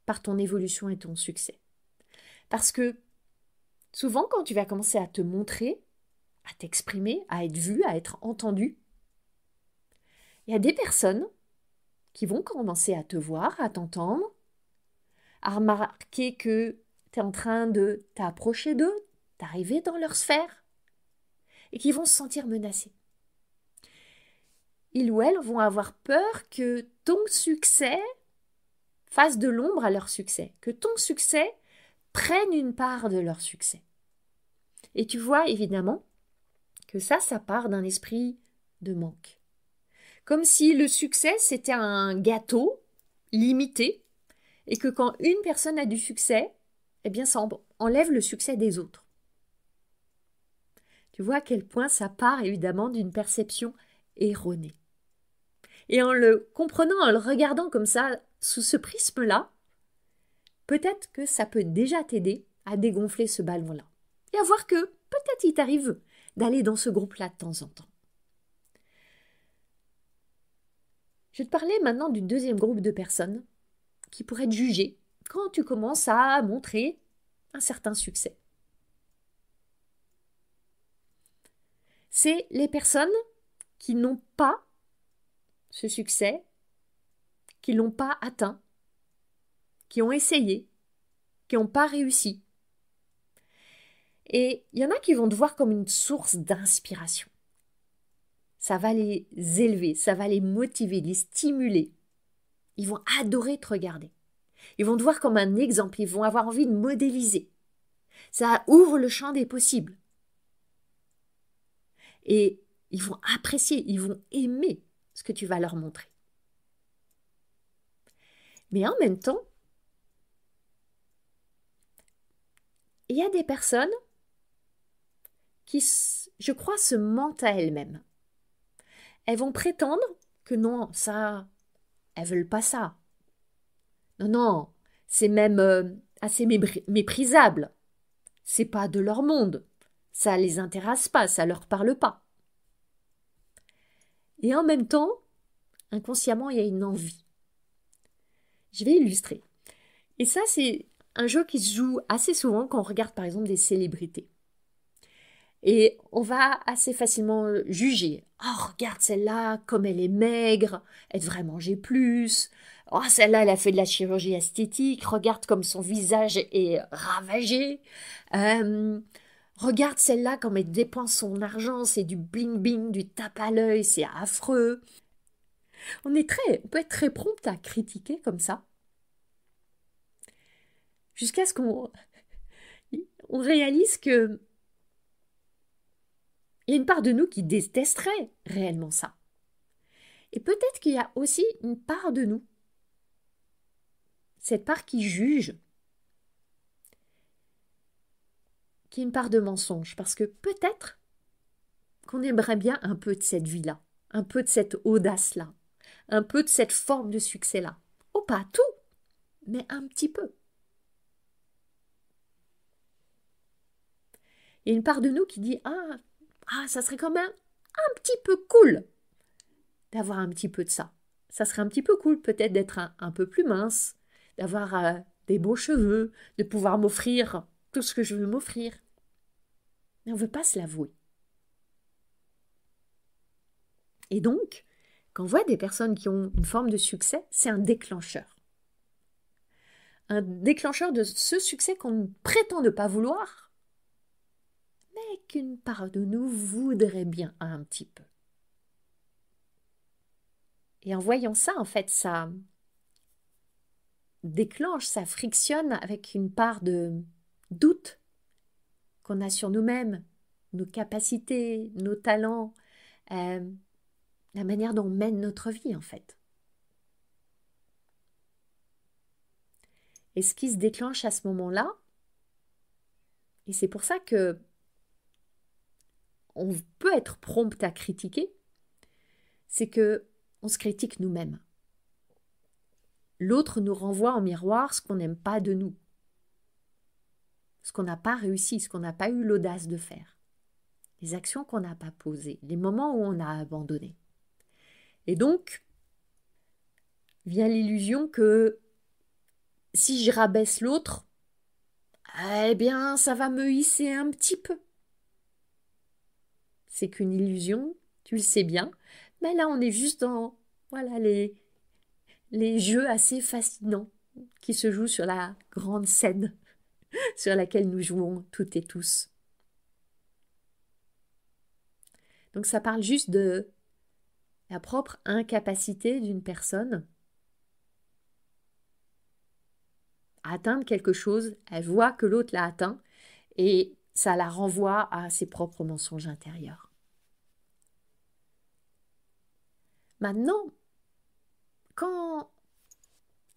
S1: par ton évolution et ton succès. Parce que souvent, quand tu vas commencer à te montrer, à t'exprimer, à être vu, à être entendu, il y a des personnes qui vont commencer à te voir, à t'entendre, à remarquer que tu es en train de t'approcher d'eux, d'arriver dans leur sphère, et qui vont se sentir menacés. Ils ou elles vont avoir peur que ton succès fasse de l'ombre à leur succès, que ton succès prenne une part de leur succès. Et tu vois évidemment que ça part d'un esprit de manque. Comme si le succès, c'était un gâteau limité, et que quand une personne a du succès, eh bien ça enlève le succès des autres. Tu vois à quel point ça part évidemment d'une perception erronée. Et en le comprenant, en le regardant comme ça, sous ce prisme-là, peut-être que ça peut déjà t'aider à dégonfler ce ballon-là. Et à voir que peut-être il t'arrive d'aller dans ce groupe-là de temps en temps. Je vais te parler maintenant du deuxième groupe de personnes qui pourraient te juger quand tu commences à montrer un certain succès. C'est les personnes qui n'ont pas ce succès, qui ne l'ont pas atteint, qui ont essayé, qui n'ont pas réussi. Et il y en a qui vont te voir comme une source d'inspiration. Ça va les élever, ça va les motiver, les stimuler. Ils vont adorer te regarder. Ils vont te voir comme un exemple, ils vont avoir envie de modéliser. Ça ouvre le champ des possibles. Et ils vont apprécier, ils vont aimer ce que tu vas leur montrer. Mais en même temps, il y a des personnes qui, je crois, se mentent à elles-mêmes. Elles vont prétendre que non, ça, elles veulent pas ça. Non, non, c'est même assez méprisable. C'est pas de leur monde. Ça les intéresse pas, ça leur parle pas. Et en même temps, inconsciemment, il y a une envie. Je vais illustrer. Et ça, c'est un jeu qui se joue assez souvent quand on regarde par exemple des célébrités. Et on va assez facilement juger. Oh, regarde celle-là, comme elle est maigre, elle devrait manger plus. Oh, celle-là, elle a fait de la chirurgie esthétique. Regarde comme son visage est ravagé. Regarde celle-là, comme elle dépense son argent. C'est du bling-bling, du tape à l'œil, c'est affreux. On peut être très prompt à critiquer comme ça. Jusqu'à ce qu'on réalise que il y a une part de nous qui détesterait réellement ça. Et peut-être qu'il y a aussi une part de nous, cette part qui juge, qui est une part de mensonge, parce que peut-être qu'on aimerait bien un peu de cette vie-là, un peu de cette audace-là, un peu de cette forme de succès-là. Oh, pas tout, mais un petit peu. Il y a une part de nous qui dit ça serait quand même un petit peu cool d'avoir un petit peu de ça. Ça serait un petit peu cool peut-être d'être un peu plus mince, d'avoir des beaux cheveux, de pouvoir m'offrir tout ce que je veux m'offrir. Mais on ne veut pas se l'avouer. Et donc, quand on voit des personnes qui ont une forme de succès, c'est un déclencheur. Un déclencheur de ce succès qu'on prétend ne pas vouloir, mais qu'une part de nous voudrait bien un petit peu. Et en voyant ça, en fait, ça déclenche, ça frictionne avec une part de doute qu'on a sur nous-mêmes, nos capacités, nos talents, la manière dont on mène notre vie, en fait. Et ce qui se déclenche à ce moment-là, et c'est pour ça que on peut être prompt à critiquer, c'est que on se critique nous-mêmes. L'autre nous renvoie en miroir ce qu'on n'aime pas de nous, ce qu'on n'a pas réussi, ce qu'on n'a pas eu l'audace de faire, les actions qu'on n'a pas posées, les moments où on a abandonné. Et donc, vient l'illusion que si je rabaisse l'autre, eh bien, ça va me hisser un petit peu. C'est qu'une illusion, tu le sais bien, mais là, on est juste dans les jeux assez fascinants qui se joue sur la grande scène sur laquelle nous jouons toutes et tous. Donc ça parle juste de la propre incapacité d'une personne à atteindre quelque chose, elle voit que l'autre l'a atteint et ça la renvoie à ses propres mensonges intérieurs. Maintenant, quand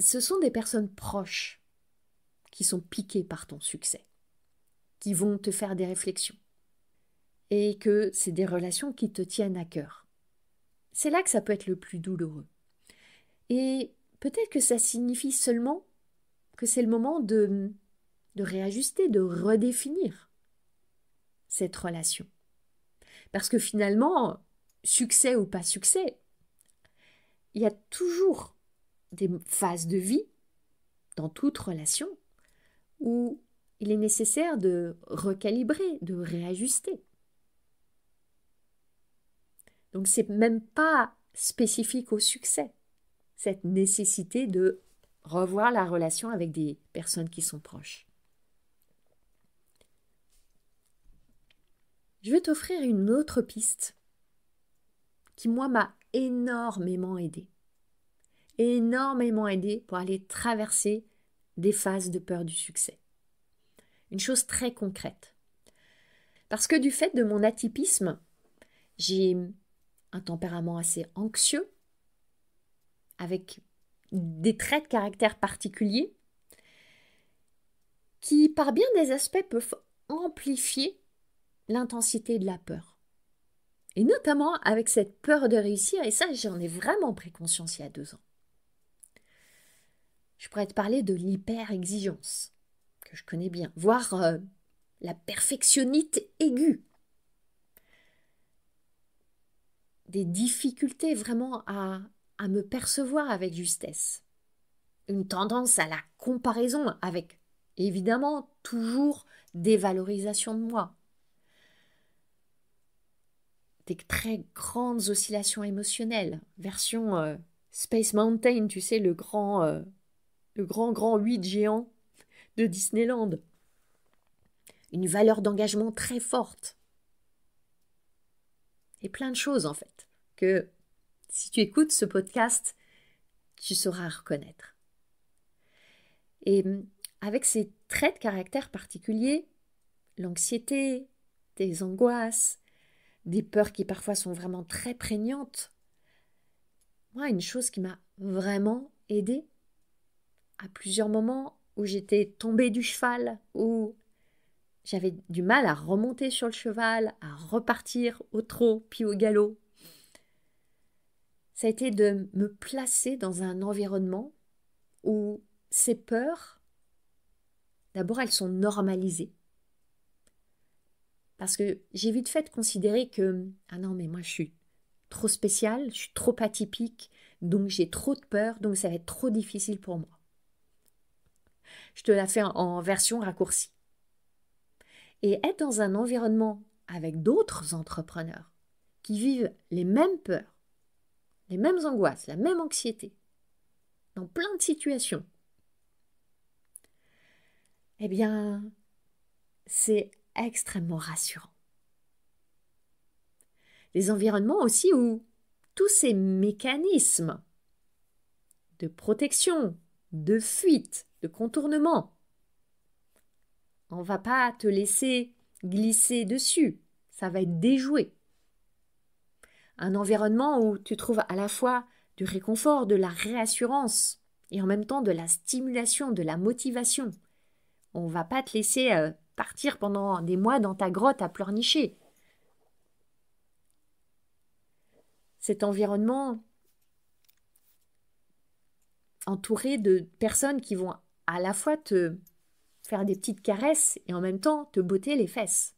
S1: ce sont des personnes proches qui sont piquées par ton succès, qui vont te faire des réflexions, et que c'est des relations qui te tiennent à cœur, c'est là que ça peut être le plus douloureux. Et peut-être que ça signifie seulement que c'est le moment de réajuster, de redéfinir cette relation. Parce que finalement, succès ou pas succès, il y a toujours des phases de vie dans toute relation où il est nécessaire de recalibrer, de réajuster. Donc c'est même pas spécifique au succès, cette nécessité de revoir la relation avec des personnes qui sont proches. Je vais t'offrir une autre piste qui, moi, m'a énormément aidée. Énormément aidée pour aller traverser des phases de peur du succès. Une chose très concrète. Parce que du fait de mon atypisme, j'ai un tempérament assez anxieux, avec des traits de caractère particuliers, qui, par bien des aspects, peuvent amplifier l'intensité de la peur. Et notamment avec cette peur de réussir, et ça, j'en ai vraiment pris conscience il y a 2 ans. Je pourrais te parler de l'hyper-exigence, que je connais bien, voire la perfectionnite aiguë. Des difficultés vraiment à me percevoir avec justesse. Une tendance à la comparaison avec, évidemment, toujours dévalorisation de moi. Des très grandes oscillations émotionnelles, version Space Mountain, tu sais, le grand 8 géant de Disneyland. Une valeur d'engagement très forte. Et plein de choses en fait, que si tu écoutes ce podcast, tu sauras reconnaître. Et avec ces traits de caractère particuliers, l'anxiété, des angoisses, des peurs qui parfois sont vraiment très prégnantes, moi, une chose qui m'a vraiment aidée, à plusieurs moments où j'étais tombée du cheval, où j'avais du mal à remonter sur le cheval, à repartir au trot puis au galop, ça a été de me placer dans un environnement où ces peurs, d'abord, elles sont normalisées. Parce que j'ai vite fait de considérer que, ah non, mais moi je suis trop spéciale, je suis trop atypique, donc j'ai trop de peur, donc ça va être trop difficile pour moi. Je te la fais en version raccourcie. Et être dans un environnement avec d'autres entrepreneurs qui vivent les mêmes peurs, les mêmes angoisses, la même anxiété, dans plein de situations, eh bien, c'est extrêmement rassurant. Des environnements aussi où tous ces mécanismes de protection, de fuite, de contournement, on ne va pas te laisser glisser dessus, ça va être déjoué. Un environnement où tu trouves à la fois du réconfort, de la réassurance et en même temps de la stimulation, de la motivation. On ne va pas te laisser partir pendant des mois dans ta grotte à pleurnicher. Cet environnement entouré de personnes qui vont à la fois te faire des petites caresses et en même temps te botter les fesses.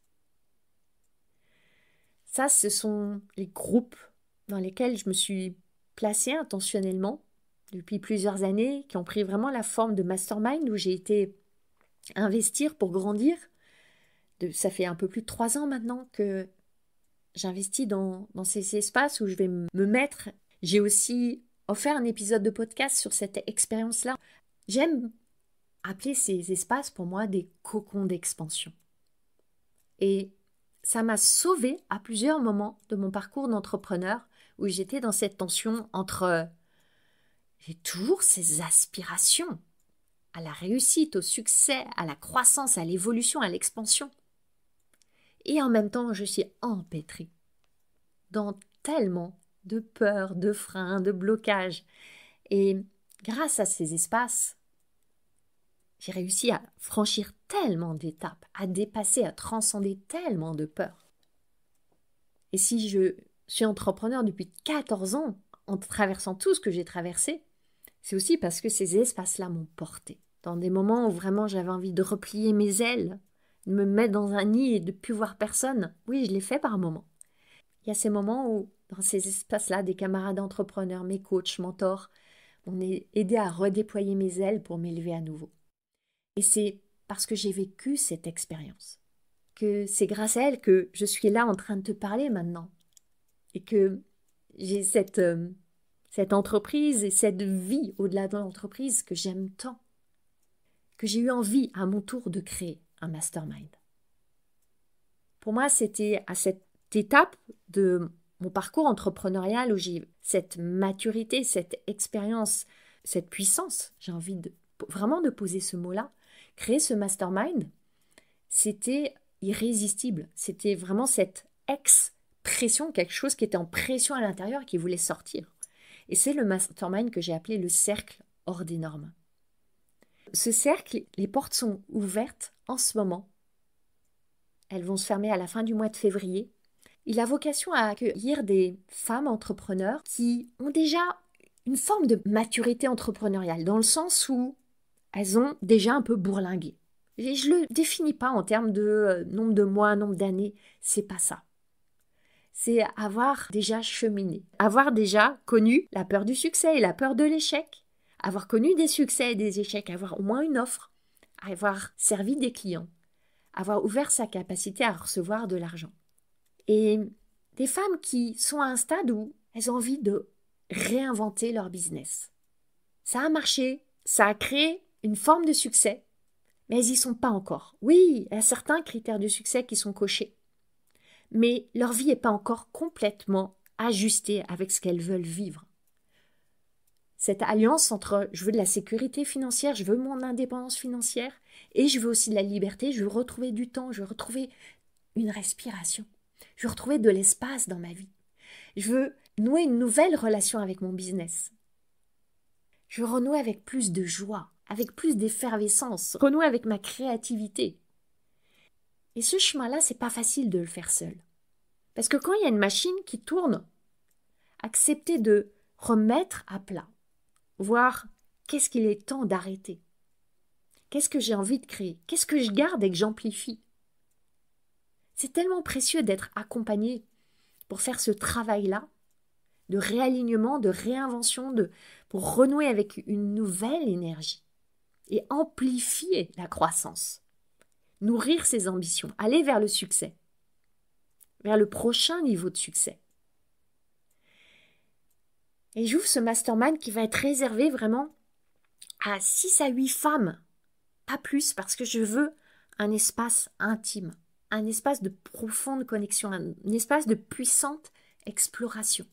S1: Ça, ce sont les groupes dans lesquels je me suis placée intentionnellement depuis plusieurs années, qui ont pris vraiment la forme de mastermind où j'ai été investir pour grandir. Ça fait un peu plus de 3 ans maintenant que j'investis dans ces espaces où je vais me mettre. J'ai aussi offert un épisode de podcast sur cette expérience-là. J'aime appeler ces espaces pour moi des cocons d'expansion. Et ça m'a sauvée à plusieurs moments de mon parcours d'entrepreneur où j'étais dans cette tension entre j'ai toujours ces aspirations à la réussite, au succès, à la croissance, à l'évolution, à l'expansion. Et en même temps, je suis empêtrée dans tellement de peurs, de freins, de blocages. Et grâce à ces espaces, j'ai réussi à franchir tellement d'étapes, à dépasser, à transcender tellement de peurs. Et si je suis entrepreneur depuis 14 ans, en traversant tout ce que j'ai traversé, c'est aussi parce que ces espaces-là m'ont porté. Dans des moments où vraiment j'avais envie de replier mes ailes, de me mettre dans un nid et de ne plus voir personne, oui, je l'ai fait par moments. Il y a ces moments où, dans ces espaces-là, des camarades entrepreneurs, mes coachs, mentors, m'ont aidé à redéployer mes ailes pour m'élever à nouveau. Et c'est parce que j'ai vécu cette expérience, que c'est grâce à elle que je suis là en train de te parler maintenant. Et que j'ai cette entreprise et cette vie au-delà de l'entreprise que j'aime tant, que j'ai eu envie à mon tour de créer un mastermind. Pour moi, c'était à cette étape de mon parcours entrepreneurial où j'ai cette maturité, cette expérience, cette puissance, j'ai envie vraiment de poser ce mot-là. Créer ce mastermind, c'était irrésistible. C'était vraiment cette expression, quelque chose qui était en pression à l'intérieur et qui voulait sortir. Et c'est le mastermind que j'ai appelé le cercle hors des normes. Ce cercle, les portes sont ouvertes en ce moment. Elles vont se fermer à la fin du mois de février. Il a vocation à accueillir des femmes entrepreneurs qui ont déjà une forme de maturité entrepreneuriale, dans le sens où elles ont déjà un peu bourlingué. Et je ne le définis pas en termes de nombre de mois, nombre d'années, c'est pas ça. C'est avoir déjà cheminé, avoir déjà connu la peur du succès et la peur de l'échec, avoir connu des succès et des échecs, avoir au moins une offre, avoir servi des clients, avoir ouvert sa capacité à recevoir de l'argent. Et des femmes qui sont à un stade où elles ont envie de réinventer leur business. Ça a marché, ça a créé une forme de succès, mais elles n'y sont pas encore. Oui, il y a certains critères de succès qui sont cochés, mais leur vie n'est pas encore complètement ajustée avec ce qu'elles veulent vivre. Cette alliance entre je veux de la sécurité financière, je veux mon indépendance financière et je veux aussi de la liberté, je veux retrouver du temps, je veux retrouver une respiration, je veux retrouver de l'espace dans ma vie. Je veux nouer une nouvelle relation avec mon business. Je veux renouer avec plus de joie, avec plus d'effervescence, renouer avec ma créativité. Et ce chemin-là, c'est pas facile de le faire seul. Parce que quand il y a une machine qui tourne, accepter de remettre à plat, voir qu'est-ce qu'il est temps d'arrêter, qu'est-ce que j'ai envie de créer, qu'est-ce que je garde et que j'amplifie. C'est tellement précieux d'être accompagné pour faire ce travail-là, de réalignement, de réinvention, pour renouer avec une nouvelle énergie et amplifier la croissance, nourrir ses ambitions, aller vers le succès, vers le prochain niveau de succès. Et j'ouvre ce mastermind qui va être réservé vraiment à 6 à 8 femmes, pas plus, parce que je veux un espace intime, un espace de profonde connexion, un espace de puissante exploration.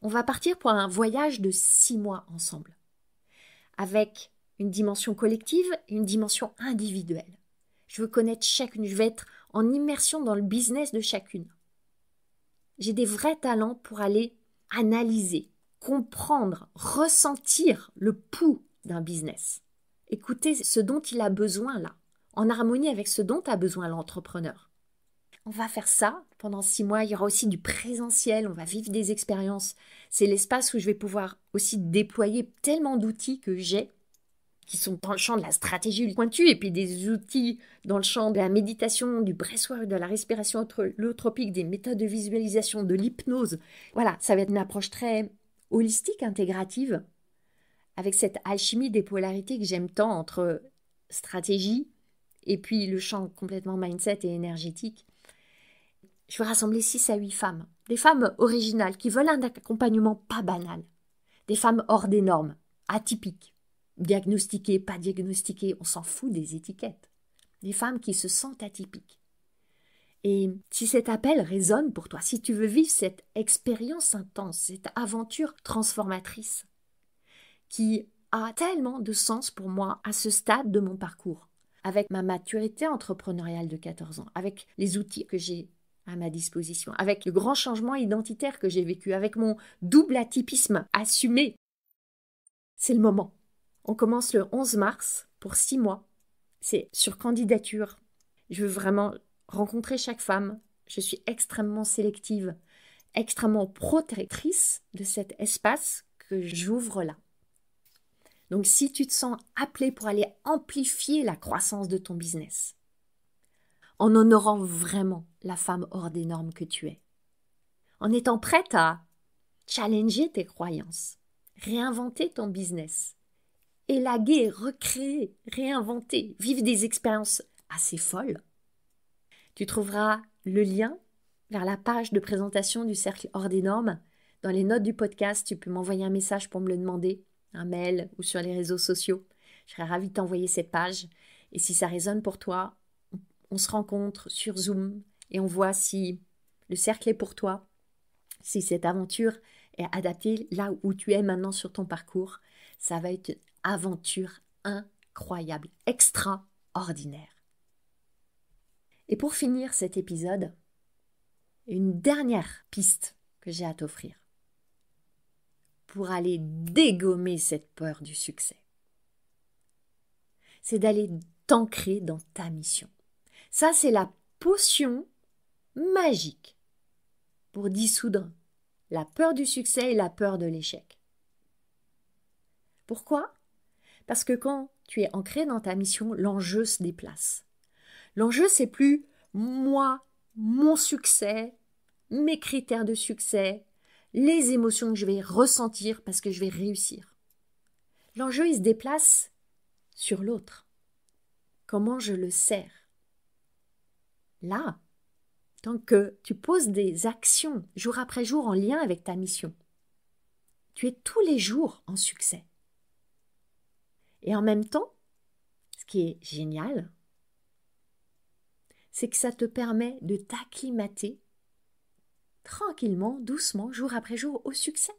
S1: On va partir pour un voyage de 6 mois ensemble, avec une dimension collective et une dimension individuelle. Je veux connaître chacune, je veux être en immersion dans le business de chacune. J'ai des vrais talents pour aller analyser, comprendre, ressentir le pouls d'un business. Écouter ce dont il a besoin là, en harmonie avec ce dont a besoin l'entrepreneur. On va faire ça pendant 6 mois. Il y aura aussi du présentiel, on va vivre des expériences. C'est l'espace où je vais pouvoir aussi déployer tellement d'outils que j'ai, qui sont dans le champ de la stratégie pointue, et puis des outils dans le champ de la méditation, du breathwork, de la respiration holotropique, des méthodes de visualisation, de l'hypnose. Voilà, ça va être une approche très holistique, intégrative, avec cette alchimie des polarités que j'aime tant entre stratégie et puis le champ complètement mindset et énergétique. Je vais rassembler 6 à 8 femmes, des femmes originales qui veulent un accompagnement pas banal, des femmes hors des normes, atypiques, diagnostiquées, pas diagnostiquées, on s'en fout des étiquettes. Des femmes qui se sentent atypiques. Et si cet appel résonne pour toi, si tu veux vivre cette expérience intense, cette aventure transformatrice, qui a tellement de sens pour moi à ce stade de mon parcours, avec ma maturité entrepreneuriale de 14 ans, avec les outils que j'ai à ma disposition, avec le grand changement identitaire que j'ai vécu, avec mon double atypisme assumé. C'est le moment. On commence le 11 mars pour 6 mois. C'est sur candidature. Je veux vraiment rencontrer chaque femme. Je suis extrêmement sélective, extrêmement protectrice de cet espace que j'ouvre là. Donc, si tu te sens appelé pour aller amplifier la croissance de ton business, en honorant vraiment la femme hors des normes que tu es, en étant prête à challenger tes croyances, réinventer ton business, élaguer, recréer, réinventer, vivre des expériences assez folles, tu trouveras le lien vers la page de présentation du Cercle hors des normes. Dans les notes du podcast, tu peux m'envoyer un message pour me le demander, un mail ou sur les réseaux sociaux. Je serais ravie de t'envoyer cette page. Et si ça résonne pour toi, on se rencontre sur Zoom et on voit si le cercle est pour toi, si cette aventure est adaptée là où tu es maintenant sur ton parcours. Ça va être une aventure incroyable, extraordinaire. Et pour finir cet épisode, une dernière piste que j'ai à t'offrir pour aller dégommer cette peur du succès. C'est d'aller t'ancrer dans ta mission. Ça, c'est la potion magique pour dissoudre la peur du succès et la peur de l'échec. Pourquoi ? Parce que quand tu es ancré dans ta mission, l'enjeu se déplace. L'enjeu, c'est plus moi, mon succès, mes critères de succès, les émotions que je vais ressentir parce que je vais réussir. L'enjeu, il se déplace sur l'autre. Comment je le sers ? Là, tant que tu poses des actions jour après jour en lien avec ta mission, tu es tous les jours en succès. Et en même temps, ce qui est génial, c'est que ça te permet de t'acclimater tranquillement, doucement, jour après jour, au succès.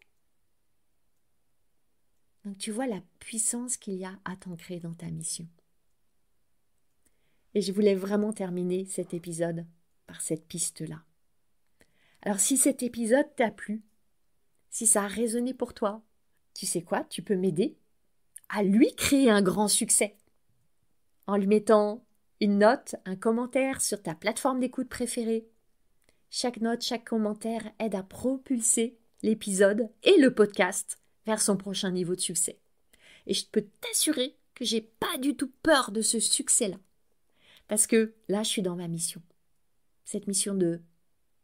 S1: Donc tu vois la puissance qu'il y a à t'ancrer dans ta mission. Et je voulais vraiment terminer cet épisode par cette piste-là. Alors si cet épisode t'a plu, si ça a résonné pour toi, tu sais quoi, tu peux m'aider à lui créer un grand succès en lui mettant une note, un commentaire sur ta plateforme d'écoute préférée. Chaque note, chaque commentaire aide à propulser l'épisode et le podcast vers son prochain niveau de succès. Et je peux t'assurer que j'ai pas du tout peur de ce succès-là. Parce que là, je suis dans ma mission. Cette mission de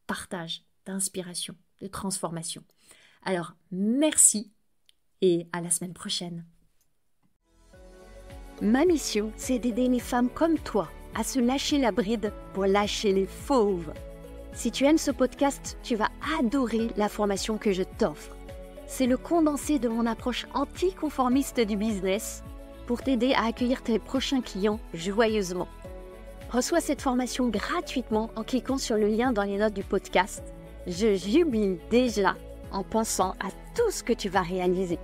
S1: partage, d'inspiration, de transformation. Alors, merci et à la semaine prochaine.
S2: Ma mission, c'est d'aider les femmes comme toi à se lâcher la bride pour lâcher les fauves. Si tu aimes ce podcast, tu vas adorer la formation que je t'offre. C'est le condensé de mon approche anticonformiste du business pour t'aider à accueillir tes prochains clients joyeusement. Reçois cette formation gratuitement en cliquant sur le lien dans les notes du podcast. Je jubile déjà en pensant à tout ce que tu vas réaliser.